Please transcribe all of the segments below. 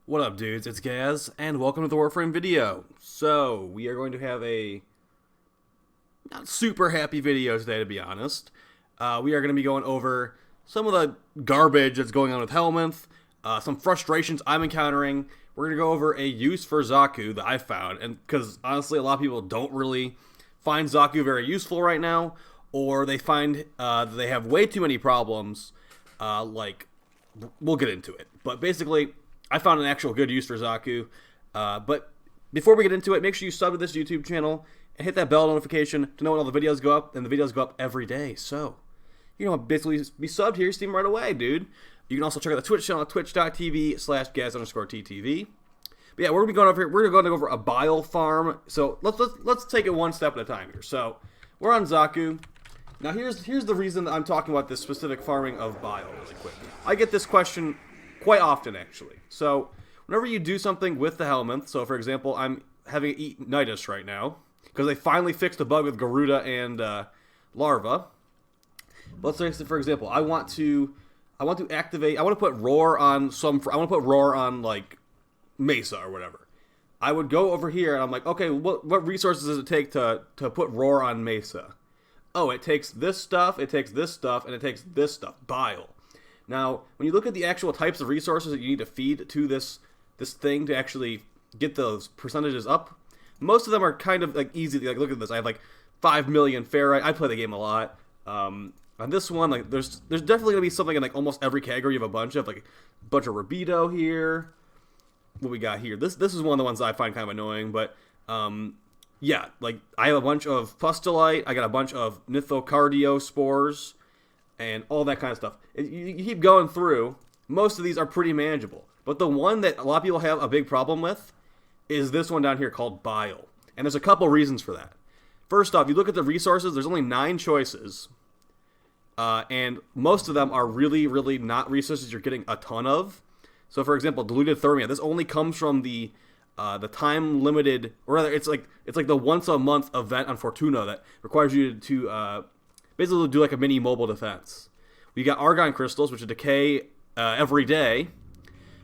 What up, dudes? It's Gaz, and welcome to the Warframe video. So, we are going to have a not super happy video today, to be honest. We are going to be going over some of the garbage that's going on with Helminth, some frustrations I'm encountering. We're going to go over a use for Zaku that I found, and because honestly, a lot of people don't really find Zaku very useful right now, or they find that they have way too many problems. We'll get into it, but basically, I found an actual good use for Zaku. But before we get into it, make sure you sub to this YouTube channel and hit that bell notification to know when all the videos go up. And the videos go up every day. So, basically be subbed here, see them right away, dude. You can also check out the Twitch channel, twitch.tv/Gaz_TTV. But yeah, we're going to be going over here. We're going to go over a Bile farm. So let's take it one step at a time here. So we're on Zaku. Now here's the reason that I'm talking about this specific farming of Bile really quick. I get this question quite often, actually. So, whenever you do something with the Helminth, so for example, I'm having to eat Nidus right now, because they finally fixed the bug with Garuda and Larva. Let's say, for example, I want to put Roar on like Mesa or whatever. I would go over here and I'm like, okay, what resources does it take to put Roar on Mesa? Oh, it takes this stuff, and it takes this stuff, Bile. Now, when you look at the actual types of resources that you need to feed to this thing to actually get those percentages up, most of them are kind of like easy. Like, look at this. I have like 5 million ferrite. I play the game a lot. On this one, like there's definitely gonna be something in like almost every category. You have a bunch of rubido here. What we got here? This is one of the ones that I find kind of annoying, but yeah, like I have a bunch of pustulite. I got a bunch of nithocardio spores. And all that kind of stuff. You keep going through, most of these are pretty manageable. But the one that a lot of people have a big problem with is this one down here called Bile. And there's a couple reasons for that. First off, you look at the resources, there's only 9 choices. And most of them are really, really not resources you're getting a ton of. So for example, diluted thermia. This only comes from the time limited, or rather it's like the once a month event on Fortuna that requires you to basically do like a mini mobile defense. We got Argon crystals, which decay every day.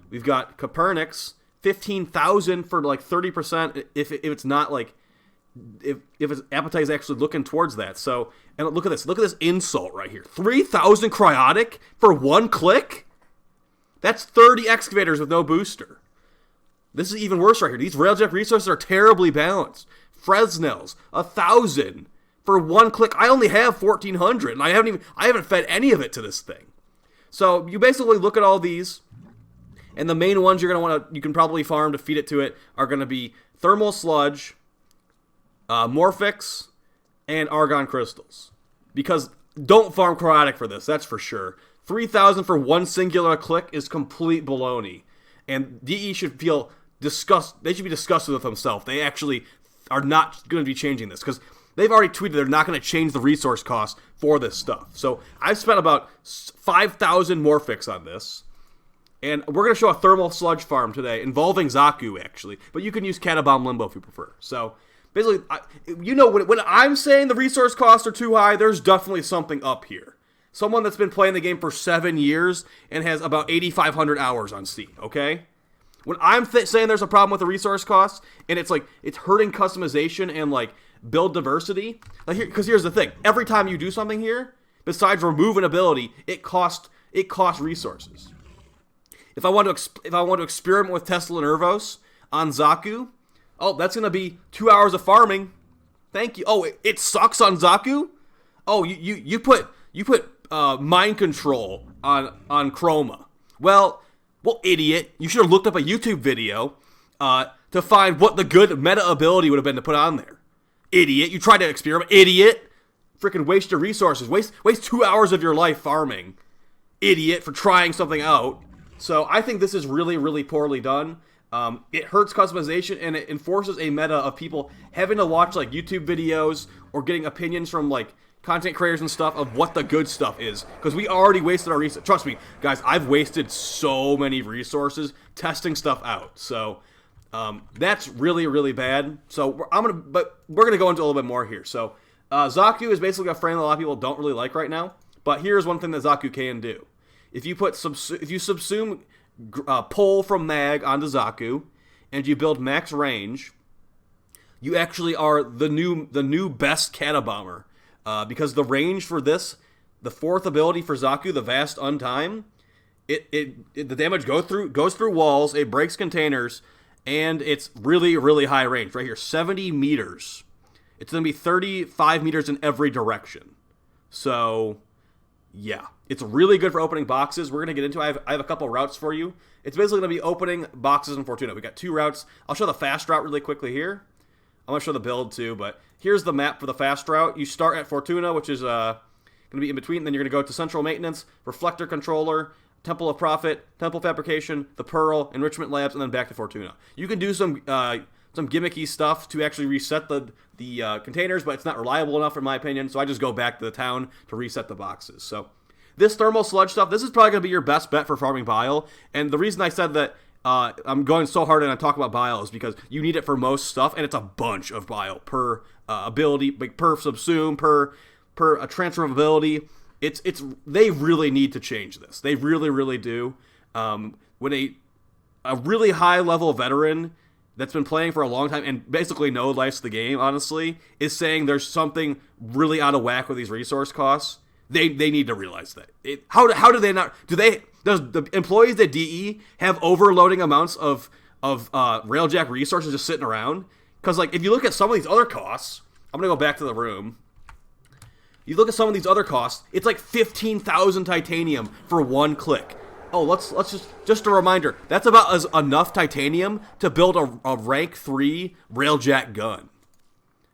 We've got Copernicus, 15,000 for like 30% if it's not like if its appetite is actually looking towards that. So, and look at this insult right here. 3,000 cryotic for 1 click? That's 30 excavators with no booster. This is even worse right here. These railjack resources are terribly balanced. Fresnel's 1,000 for 1 click. I only have 1,400, and I haven't fed any of it to this thing. So you basically look at all these, and the main ones you can probably farm to feed it to it are gonna be thermal sludge, morphix, and argon crystals. Because don't farm cryotic for this, that's for sure. 3,000 for 1 singular click is complete baloney, and DE should feel disgust. They should be disgusted with themselves. They actually are not going to be changing this because they've already tweeted they're not going to change the resource cost for this stuff. So I've spent about 5,000 morphix on this. And we're going to show a thermal sludge farm today involving Zaku, actually. But you can use Catabomb Limbo if you prefer. So basically, when I'm saying the resource costs are too high, there's definitely something up here. Someone that's been playing the game for 7 years and has about 8,500 hours on Steam, okay? When I'm saying there's a problem with the resource costs, and it's hurting customization and like build diversity, because here's the thing: every time you do something here, besides remove an ability, it costs resources. If I want to experiment with Tesla Nervos on Zaku, oh, that's gonna be 2 hours of farming. Thank you. Oh, it sucks on Zaku. Oh, you put mind control on Chroma. Well, idiot! You should have looked up a YouTube video to find what the good meta ability would have been to put on there. Idiot! You tried to experiment. Idiot! Freaking waste your resources. Waste 2 hours of your life farming. Idiot for trying something out. So I think this is really, really poorly done. It hurts customization and it enforces a meta of people having to watch like YouTube videos or getting opinions from like content creators and stuff of what the good stuff is, because we already wasted our resources. Trust me, guys, I've wasted so many resources testing stuff out. So that's really, really bad. So we're gonna go into a little bit more here. So Zaku is basically a frame that a lot of people don't really like right now. But here's one thing that Zaku can do: if you subsume pull from mag onto Zaku, and you build max range, you actually are the new best Catabomber. Because the range for this, the fourth ability for Zaku, the Vast Untime, the damage goes through walls, it breaks containers, and it's really, really high range. Right here, 70 meters. It's going to be 35 meters in every direction. So, yeah. It's really good for opening boxes. We're going to get into it. I have a couple routes for you. It's basically going to be opening boxes in Fortuna. We got 2 routes. I'll show the fast route really quickly here. I'm going to show the build too, but here's the map for the fast route. You start at Fortuna, which is going to be in between. Then you're going to go to Central Maintenance, Reflector Controller, Temple of Profit, Temple Fabrication, the Pearl, Enrichment Labs, and then back to Fortuna. You can do some gimmicky stuff to actually reset the containers, but it's not reliable enough in my opinion, so I just go back to the town to reset the boxes. So this Thermal Sludge stuff, this is probably going to be your best bet for farming Bile, and the reason I said that I'm going so hard and I talk about Bile is because you need it for most stuff, and it's a bunch of Bile per ability, like per subsume, per a transfer of ability. They really need to change this. They really, really do. When a really high level veteran that's been playing for a long time and basically knows life's the game, honestly, is saying there's something really out of whack with these resource costs, they need to realize that. How do they not? Does the employees at DE have overloading amounts of Railjack resources just sitting around? Because like if you look at some of these other costs, I'm gonna go back to the room. You look at some of these other costs, it's like 15,000 titanium for 1 click. Oh, let's just a reminder. That's about enough titanium to build a rank 3 Railjack gun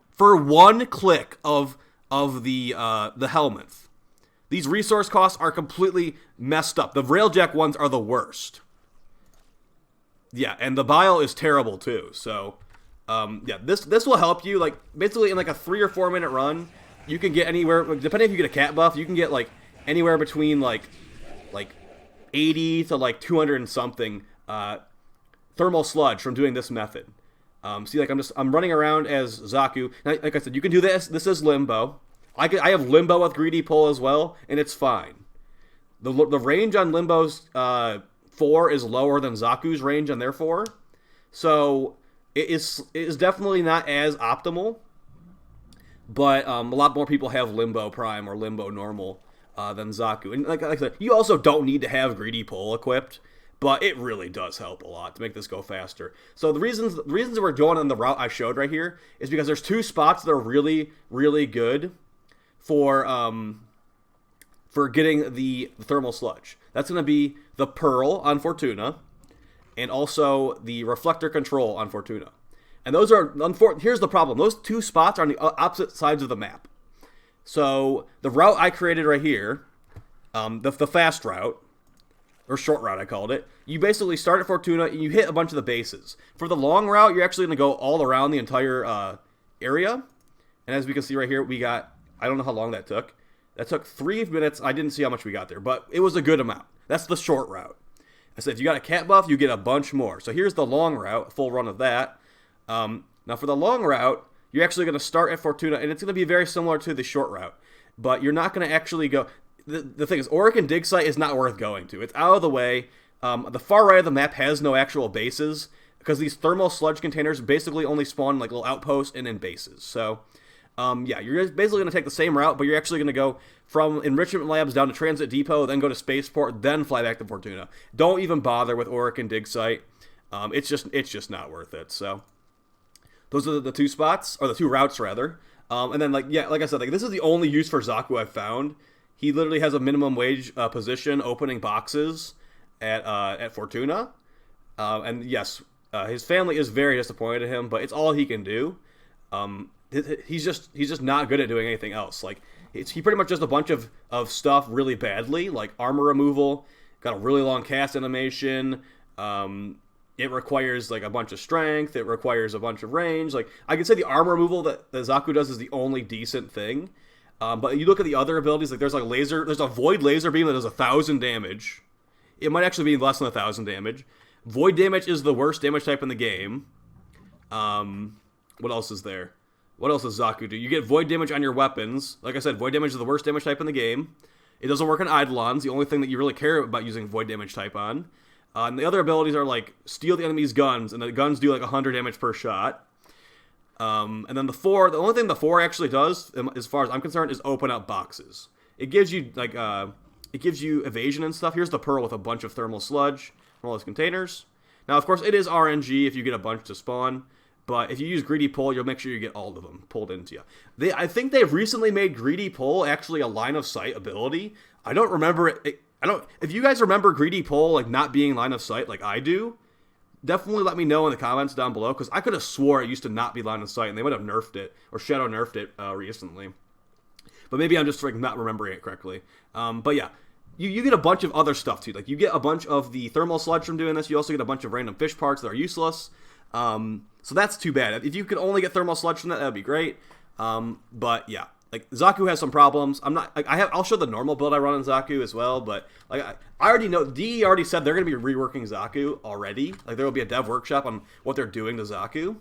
for 1 click of the Helminth. These resource costs are completely messed up. The Railjack ones are the worst. Yeah, and the Bile is terrible too. So, yeah, this will help you. Like basically in like a 3 or 4 minute run, you can get anywhere. Depending if you get a cat buff, you can get like anywhere between like 80 to like 200 and something thermal sludge from doing this method. See, like I'm running around as Zaku. Now, like I said, you can do this. This is Limbo. I have Limbo with Greedy Pull as well, and it's fine. The range on Limbo's 4 is lower than Zaku's range on their 4. So it is definitely not as optimal. But a lot more people have Limbo Prime or Limbo Normal than Zaku. And like I said, you also don't need to have Greedy Pull equipped, but it really does help a lot to make this go faster. So the reasons that we're going on the route I showed right here is because there's 2 spots that are really, really good for getting the thermal sludge. That's going to be the Pearl on Fortuna, and also the Reflector Control on Fortuna. And those are, here's the problem. Those 2 spots are on the opposite sides of the map. So the route I created right here, the fast route, or short route I called it, you basically start at Fortuna and you hit a bunch of the bases. For the long route, you're actually going to go all around the entire area. And as we can see right here, we got, I don't know how long that took. That took 3 minutes. I didn't see how much we got there, but it was a good amount. That's the short route. I said if you got a cat buff, you get a bunch more. So here's the long route, full run of that. Now for the long route, you're actually going to start at Fortuna, and it's going to be very similar to the short route. But you're not going to actually go... The thing is, Auric Dig Site is not worth going to. It's out of the way. The far right of the map has no actual bases, because these thermal sludge containers basically only spawn like little outposts and in bases. So, yeah, you're basically going to take the same route, but you're actually going to go from Enrichment Labs down to Transit Depot, then go to Spaceport, then fly back to Fortuna. Don't even bother with Auric Dig Site. It's just not worth it. So... those are the 2 spots, or the 2 routes rather. And then like I said, like this is the only use for Zaku I've found. He literally has a minimum wage position opening boxes at Fortuna. And yes, his family is very disappointed in him, but it's all he can do. He's just not good at doing anything else. Like he pretty much does a bunch of stuff really badly, like armor removal, got a really long cast animation. It requires like a bunch of strength. It requires a bunch of range. Like I could say the armor removal that Zaku does is the only decent thing. But you look at the other abilities, like there's like there's a void laser beam that does 1,000 damage. It might actually be less than 1,000 damage. Void damage is the worst damage type in the game. What else is there? What else does Zaku do? You get void damage on your weapons. Like I said, void damage is the worst damage type in the game. It doesn't work on Eidolons, the only thing that you really care about using void damage type on. And the other abilities are like steal the enemy's guns, and the guns do like 100 damage per shot. And then the only thing the 4 actually does, as far as I'm concerned, is open up boxes. It gives you like it gives you evasion and stuff. Here's the pearl with a bunch of thermal sludge from all those containers. Now, of course, it is RNG if you get a bunch to spawn, but if you use Greedy Pull, you'll make sure you get all of them pulled into you. I think they've recently made Greedy Pull actually a line of sight ability. I don't remember it. If you guys remember Greedy Pull like not being line of sight like I do, definitely let me know in the comments down below, because I could have swore it used to not be line of sight, and they might have nerfed it, or Shadow nerfed it recently. But maybe I'm just like not remembering it correctly. But yeah, you get a bunch of other stuff too. Like you get a bunch of the thermal sludge from doing this. You also get a bunch of random fish parts that are useless. So that's too bad. If you could only get thermal sludge from that would be great. But yeah, like Zaku has some problems. I'm not like I'll show the normal build I run on Zaku as well. But like I already know DE already said they're gonna be reworking Zaku already. Like there will be a dev workshop on what they're doing to Zaku.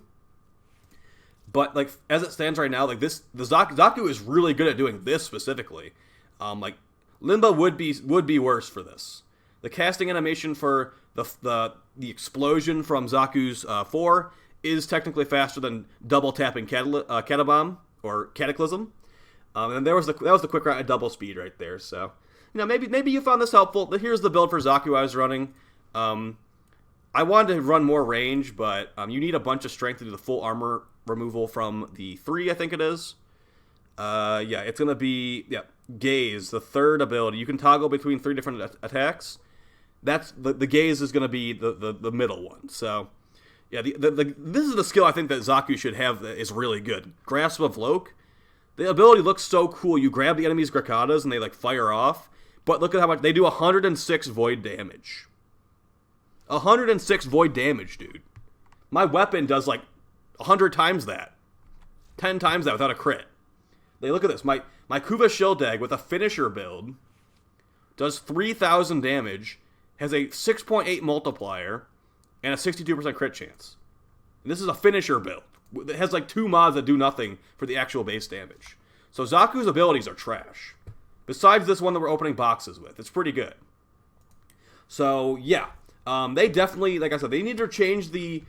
But like as it stands right now, like the Zaku is really good at doing this specifically. Like Limba would be worse for this. The casting animation for the explosion from Zaku's 4 is technically faster than double tapping Catabomb or Cataclysm. And that was the quick route at double speed right there. So maybe you found this helpful. Here's the build for Zaku I was running. I wanted to run more range, but you need a bunch of strength to do the full armor removal from the 3, I think it is. Yeah, it's going to be, Gaze, the 3rd ability. You can toggle between 3 different attacks. That's the Gaze is going to be the middle one. So, yeah, this is the skill I think that Zaku should have that is really good. Grasp of Loke. The ability looks so cool. You grab the enemy's Grakatas and they like fire off. But look at how much they do 106 void damage. 106 void damage, dude. My weapon does like 100 times that. 10 times that without a crit. Like, look at this. My Kuva Shildag with a finisher build does 3,000 damage, has a 6.8 multiplier, and a 62% crit chance. And this is a finisher build. It has like 2 mods that do nothing for the actual base damage. So Zaku's abilities are trash. Besides this one that we're opening boxes with. It's pretty good. So, yeah. They definitely, like I said, they need to change the...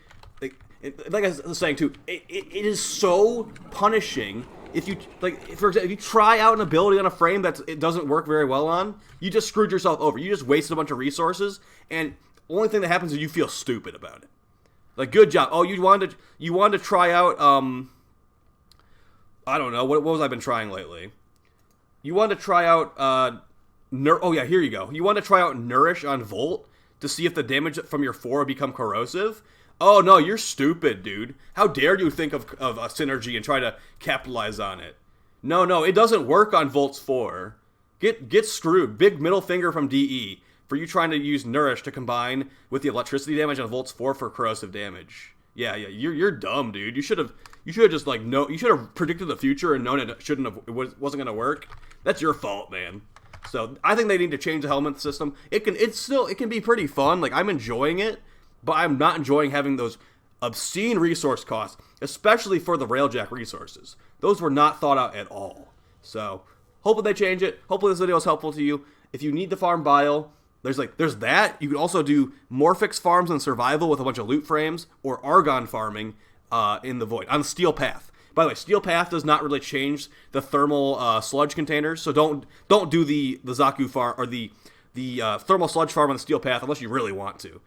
Like I was saying too, it is so punishing if you, like, for example, if you try out an ability on a frame that it doesn't work very well on, you just screwed yourself over. You just wasted a bunch of resources, and the only thing that happens is you feel stupid about it. Like, good job. Oh, you wanted to try out, I don't know, what was I been trying lately? You wanted to try out, oh yeah, here you go. You want to try out Nourish on Volt to see if the damage from your 4 would become corrosive? Oh, no, you're stupid, dude. How dare you think of a synergy and try to capitalize on it? No, it doesn't work on Volt's 4. Get screwed. Big middle finger from DE for you trying to use Nourish to combine with the electricity damage on Volt's 4 for corrosive damage. Yeah, you're dumb, dude. You should have just like you should have predicted the future and known it wasn't gonna work. That's your fault, man. So I think they need to change the Helminth system. It can be pretty fun. Like, I'm enjoying it. But I'm not enjoying having those obscene resource costs, especially for the Railjack resources. Those were not thought out at all. So, hopefully they change it. Hopefully this video is helpful to you. If you need to farm Bile, there's that. You can also do Morphix farms and survival with a bunch of loot frames, or Argon farming in the Void, on the Steel Path. By the way, Steel Path does not really change the thermal sludge containers, so don't do the Zaku farm, or the thermal sludge farm on the Steel Path unless you really want to.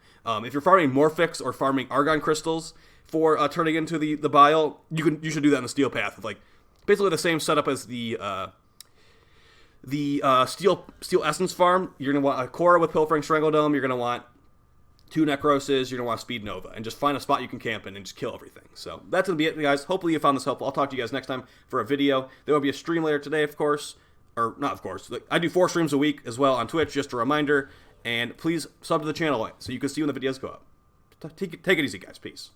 If you're farming Morphix or farming Argon crystals for turning into the Bile, you should do that on the Steel Path with like basically the same setup as the Steel Essence farm. You're gonna want a Korra with Pilfering Strangledome. You're gonna want 2 Necroses. You're gonna want Speed Nova, and just find a spot you can camp in and just kill everything. So that's gonna be it, guys. Hopefully you found this helpful. I'll talk to you guys next time for a video. There will be a stream later today, of course. Or not, of course. I do 4 streams a week as well on Twitch, just a reminder. And please sub to the channel so you can see when the videos go up. Take it easy, guys. Peace.